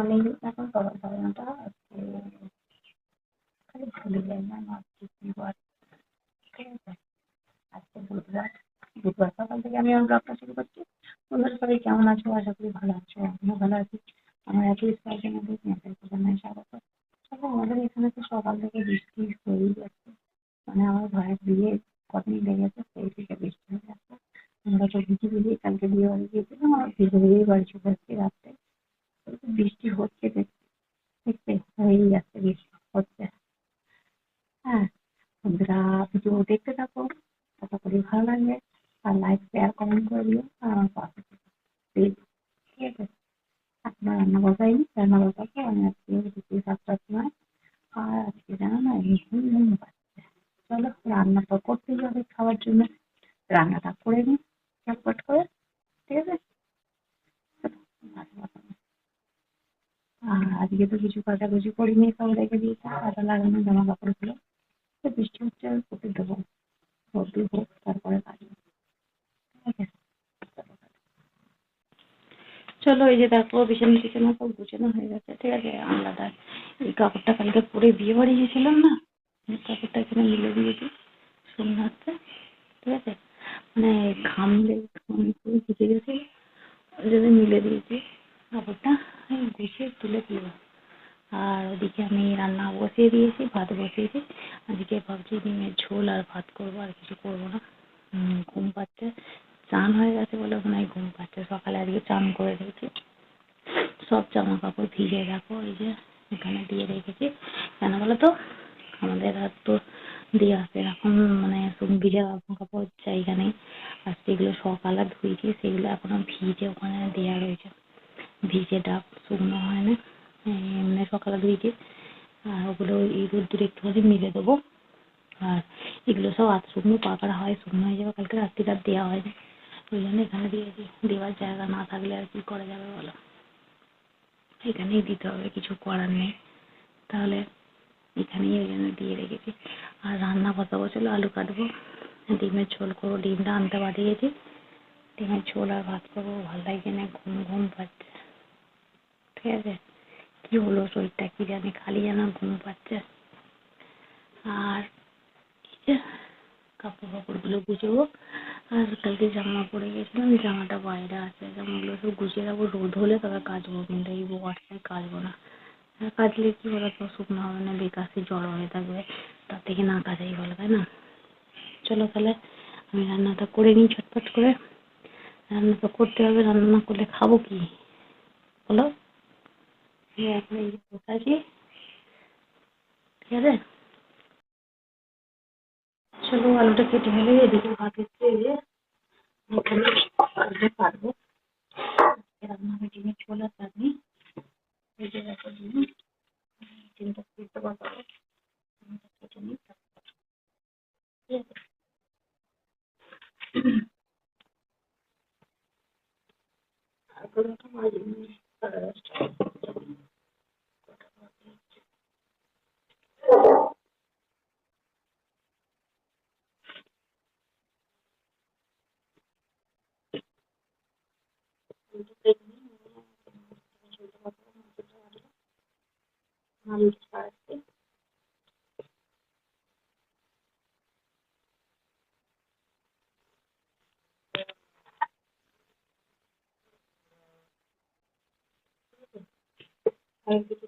Morning এখন সকাল 9:30 আজকে খালি ভুলে যাই না আজকে কি বার, ঠিক আছে? আজকে বুধবার। বুধবার সকাল থেকে আমি আমার ব্লগটা শুরু করছি। বন্ধুরা সবাই কেমন আছো? আশা করি ভালো আছো। আমিও ভালো আছি। আমার একই স্টাইলের মধ্যে তোমাদের জানাই স্বাগত। তবে আমাদের এখানে তো সকাল থেকে বৃষ্টি হয়েই যাচ্ছে। মানে আমার ভাইয়ের বিয়ে কদিন লেগেছে, সেই থেকে বৃষ্টি হয়ে যাচ্ছে। আমরা তো ভিজে ভিজেই কালকে বিয়ে বাড়ি গিয়েছিলাম, আর ভিজে ভিজেই বাড়ি চলে আসছি রাত্রে। বৃষ্টি হচ্ছে দেখতে দেখতে হয়েই যাচ্ছে, বৃষ্টি হচ্ছে। হ্যাঁ, বন্ধুরা ভিডিও দেখতে থাকো, আশা করি ভালো লাগবে। আর লাইক শেয়ার কমেন্ট করে দিও আর আমার পাশে থেকো, প্লিজ, ঠিক আছে? এখনো রান্না বসাইনি, রান্না বসাবো আমি আজকে দুপুর 7টার সময়। আর আজকে জানো না ঘুম পাচ্ছে। চলো রান্না তো করতেই হবে খাওয়ার জন্য, রান্নাটা করে নিই চটপট করে, ঠিক আছে? চলো, ভাত বসাবো। আর আজকে তো কিছু কাচাকুচি করিনি, সব রেখে দিয়েছি কাঁচা লাগানো জামা কাপড়গুলো। তো বৃষ্টি হচ্ছে আর করতে দেবো, রোদ্দুর হোক তারপরে কাচবো, ঠিক আছে? চলো, এই যে দেখো বিছানা টিছানা সব গুছানো হয়ে গেছে, ঠিক আছে? আলাদা এই কাপড়টা কালকে পরে বিয়ে বাড়ি গেছিলাম না, এই কাপড়টা এখানে মিলে দিয়েছি সোমনাথে, ঠিক আছে? মানে ঘামলে পুরো ভিজে গেছে, ওই জন্য মিলে দিয়েছি কাপড়টা। এই গুছিয়ে তুলে দিল। আর ওদিকে আমি রান্না বসিয়ে দিয়েছি, ভাত বসিয়েছি। আজকে ভাবছি ডিমের ঝোল আর ভাত করবো, আর কিছু করবো না। ঘুম পাচ্ছে, চান হয়ে গেছে বলে মনে হয় ঘুম পাচ্ছে। সকালে আজকে চান করে রেখেছি, সব জামা কাপড় ভিজে রাখো, এই যে এখানে দিয়ে রেখেছি। কেন বলো তো, আমাদের আর তো দিয়ে আসে এখন, মানে ভিজে জামা কাপড় জায়গা নেই। আর সেগুলো সকালে ধুয়েছি, সেগুলো এখনো ভিজে ওখানে দেওয়া রয়েছে। ভিজে ডাব শুকনো হয় না, এমনি সকালে ধুয়েছি। আর ওগুলো এই রোদ্দুরে একটুখানি মিলে দেবো। আর এগুলো সব আধ শুকনো পাকার হয়, শুকনো হয়ে যাবে। কালকে রাত্রিটা আর দেওয়া হয়নি, ওই জন্য এখানে দিয়েছি। দেওয়ার জায়গা না থাকলে আর কি করা যাবে বলো, এখানেই দিতে হবে, কিছু করার নেই। তাহলে এখানেই ওই জন্য দিয়ে রেখেছি। আর রান্না বসাবো, চলো আলু কাটবো, ডিমের ঝোল করবো। ডিমটা আনতে পাঠিয়েছি, ডিমের ঝোল আর ভাত করবো। ভালো লাগছে না, ঘুম ঘুম পাচ্ছে, ঠিক আছে? কি হলো শরীরটা কি জানি, খালি যেন ঘুম পাচ্ছে। আর এই যে কাপড় ফাপড়গুলো গুছাবো। আর কালকে জামা পরে গেছিলাম, জামাটা বাইরে আছে, জামাগুলো সব গুছিয়ে রাখবো। রোদ হলে তবে কাচবো, কিন্তু এই বর্ষায় কাচবো না। কাচলে কি বলতো, শুকনো হবে না, বেকাশি জড়ো হয়ে থাকবে। তার থেকে না কাচাই ভালো, তাই না? চলো তাহলে আমি রান্নাটা করে নিই ঝটপট করে। রান্না তো করতে হবে, রান্না না করলে খাবো কি বলো? এখন এই যে বসে আছি, ঠিক আছে? চলো আলুটা কেটে ফেলে, এদিকে ভাত হচ্ছে, এই যে এখানে আলুটা কাটবো। রান্না হবে ডিমের ঝোল আর চাটনি। এই যে দেখো ডিমটা সিদ্ধ বসাবো, ডিমটা কেটে নিই, ঠিক আছে? আর কোনোটা মাঝিনি, 10:30। আলুটা ছাড়াচ্ছি। আর কিছু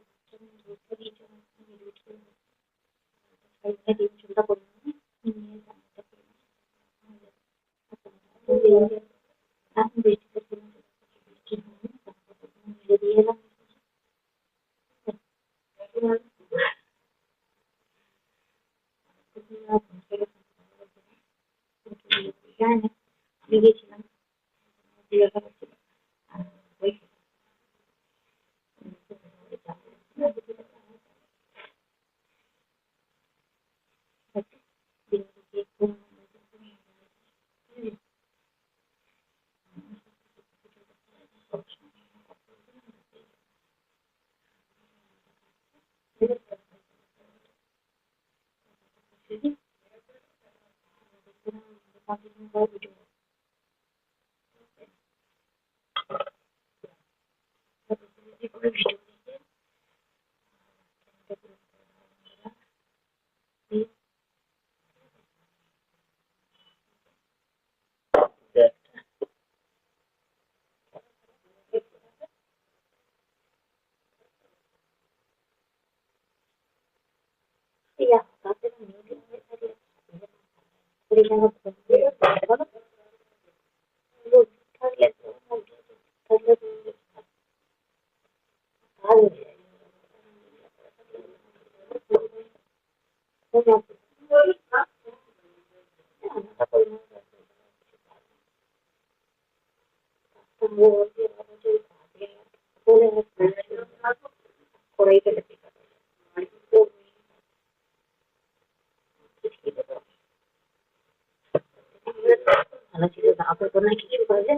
ডিম ঝোলটা করে নিই, নিয়ে রান্নাটা করে নিই। এখন বৃষ্টিতে বৃষ্টি মেরে দিয়ে এলাম। আমি গেছিলাম জিজ্ঞাসা করছিল, ওই ভিডিও ভালো ছিল তারপর কোনো কিছু করে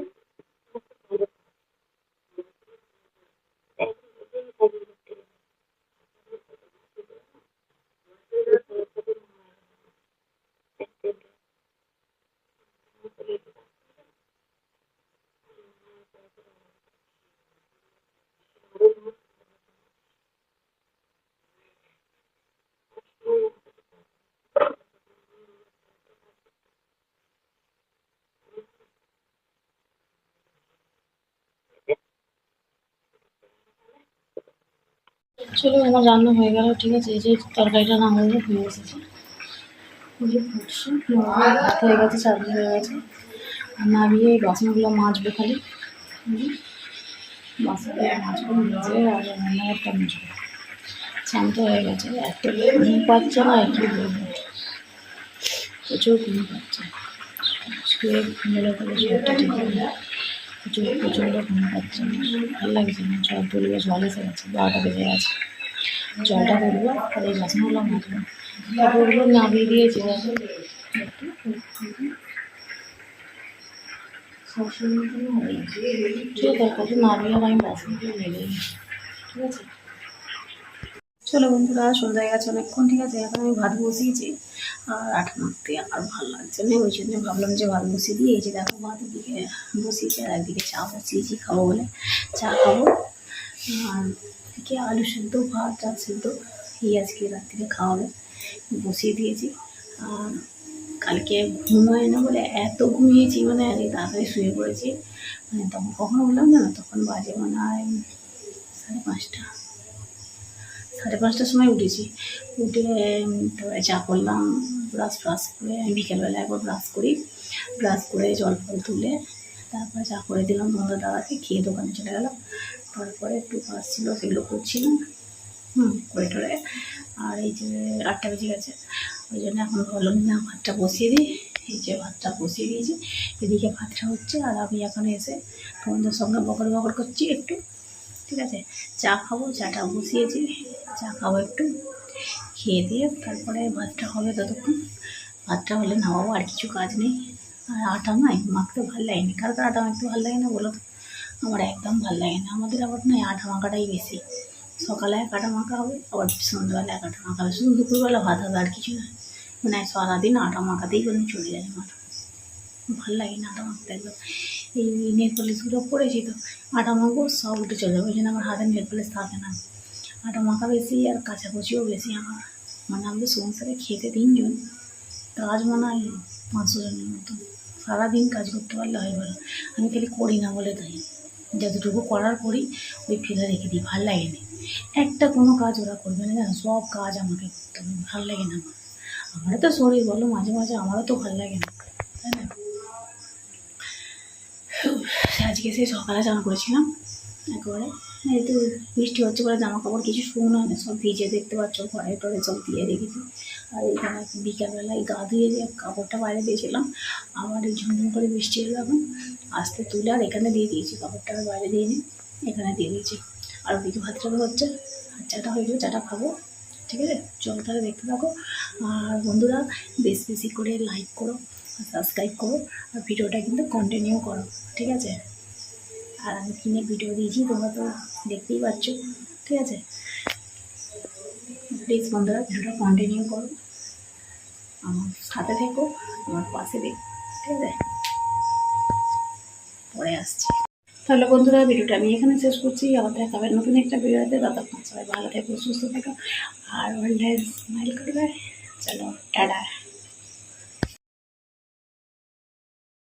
চলো আমার রান্না হয়ে গেল, ঠিক আছে। এই যে তরকারিটা নামানো হয়ে এসেছে, এই যে ফুটছে, ভাত হয়ে গেছে, চাটনি হয়ে গেছে। আর নামিয়ে এই বাসনগুলো মাজবো খালি, বাসনগুলো মাজবো, মেজে আর রান্নাঘরটা মুছবো। শান্ত হয়ে গেছে, এত ঘুম পাচ্ছে না, কি বলবো, প্রচুর ঘুম পাচ্ছে। শুয়ে ঘুমলে তাহলে শরীরটা ঠিক হবে না, প্রচণ্ড ঘুম পাচ্ছে, ভালো লাগছে না। জল তুলবে, জল এসে গেছে, 12টা বেজে গেছে। জলটা করবো আর এই বাসনগুলো মাজবো, কাপড়গুলো নামিয়ে দিয়েছি। সবসময় তো ঠিক আছে, কত নামিয়ে আমি বাসনগুলো মেলে, ঠিক আছে। চলো বন্ধুরা, সন্ধ্যা হয়ে গেছে অনেকক্ষণ, ঠিক আছে। এখন আমি ভাত বসিয়েছি, আর আটা মাখতে আর ভালো লাগছে না, ওই জন্য ভাবলাম যে ভাত বসিয়ে দিই। এই যে দেখো, ভাত দিকে বসিয়েছি আর একদিকে চা বসিয়েছি, খাবো বলে চা খাবো। আর এদিকে আলু সেদ্ধ, ভাত, চাল সেদ্ধ, এই আজকে রাত্রিরে খাওয়াবে, বসিয়ে দিয়েছি। আর কালকে ঘুম হয় না বলে এত ঘুমিয়েছি, মানে আজকে তাড়াতাড়ি শুয়ে পড়েছি। মানে তখন কখনো বললাম না, তখন বাজে মনে হয় 5:30, 5:30টার সময় উঠেছি। উঠে তারপরে চা করলাম, ব্রাশ করে, আমি বিকেলবেলা একবার ব্রাশ করি, ব্রাশ করে জল ফল তুলে তারপরে চা করে দিলাম বন্ধুর দাদাকে, খেয়ে দোকানে চলে গেলাম। তারপরে একটু কাজ ছিল, সেগুলো করছিলাম, করে টোরে। আর এই যে 8টা বেজে গেছে, ওই জন্য এখন ভাবলাম না ভাতটা বসিয়ে দিই। এই যে ভাতটা বসিয়ে দিয়েছি, এদিকে ভাতটা হচ্ছে, আর আমি এখন এসে তোমাদের সঙ্গে বকর বকর করছি একটু, ঠিক আছে। চা খাবো, চাটা বসিয়েছি, চা খাবো একটু, খেয়ে দিয়ে তারপরে ভাতটা হবে। ততক্ষণ ভাতটা হলে নামাবো, আর কিছু কাজ নেই। আর আটা নয় মাখতে ভালো লাগেনি, কার আটা মাখতে ভালো লাগে না বলো তো? আমার একদম ভালো লাগে না। আমাদের আবার নয়, আটা মাখাটাই বেশি। সকালে এক আটা মাখা হবে, আবার সন্ধ্যাবেলা এক আটা মাখা হবে, শুধু দুপুরবেলা ভাত হবে, আর কিছু না। মানে সারাদিন আটা মাখাতেই কোনো চলে যায় আমার, ভালো লাগে না আটা মাখতে একদম। এই নেল পলিশগুলো পরেছি তো, আটা মাখবো সব উঠে চলে যাবে, ওই জন্য আমার হাতে নেল পলিশ থাকে না। আটা মাখা বেশি আর কাচাকুচিও বেশি আমার। মানে আমাদের সংসারে খেতে 3 জন, কাজ মনে হয় 500 জনের মতো। সারাদিন কাজ করতে পারলে হয় বলো, আমি খালি করি না বলে তাই। যতটুকু করার করি, ওই ফেলে রেখে দিই, ভালো লাগে না। একটা কোনো কাজ ওরা করবে না, জানো, সব কাজ আমাকে করতে হবে, ভালো লাগে না আমার। আমারও তো শরীর বলো, মাঝে মাঝে আমারও তো ভালো লাগে না, তাই না। আজকে সেই সকালে চান করেছিলাম একেবারে, এই তো বৃষ্টি হচ্ছে বলে জামা কাপড় কিছু শুকনো হয় না, সব ভিজে, দেখতে পাচ্ছ, ঘরে টরে সব দিয়ে রেখেছি। আর এইখানে বিকালবেলায় গা ধুয়ে যে কাপড়টা বাইরে দিয়েছিলাম, আবার এই ঝুমঝুম করে বৃষ্টি এলো, এখন আস্তে তুলে আর এখানে দিয়ে দিয়েছি, কাপড়টা বাইরে দিয়ে নিই, এখানে দিয়ে দিয়েছি। আর কিছু ভাত চাটা হচ্ছে, আর চাটা হয়ে যাবে, চাটা খাবো, ঠিক আছে। চল তাহলে দেখতে থাকো। আর বন্ধুরা, বেশি বেশি করে লাইক করো, সাবস্ক্রাইব করো, আর ভিডিওটা কিন্তু কন্টিনিউ করো, ঠিক আছে। আর আমি কিনে ভিডিও দিয়েছি, তোমরা তো দেখতেই পাচ্ছ, ঠিক আছে। প্লিজ বন্ধুরা, ভিডিওটা কন্টিনিউ করো, আমার সাথে থেকো, আমার পাশে দেখো, ঠিক আছে। পরে আসছি। তাহলে বন্ধুরা, ভিডিওটা আমি এখানে শেষ করছি, আবার দেখা হবে নতুন একটা ভিডিওতে। ততক্ষণ সবাই ভালো থেকো, সুস্থ থেকো, আর অলওয়েজ স্মাইল করবে। চলো, টাটা।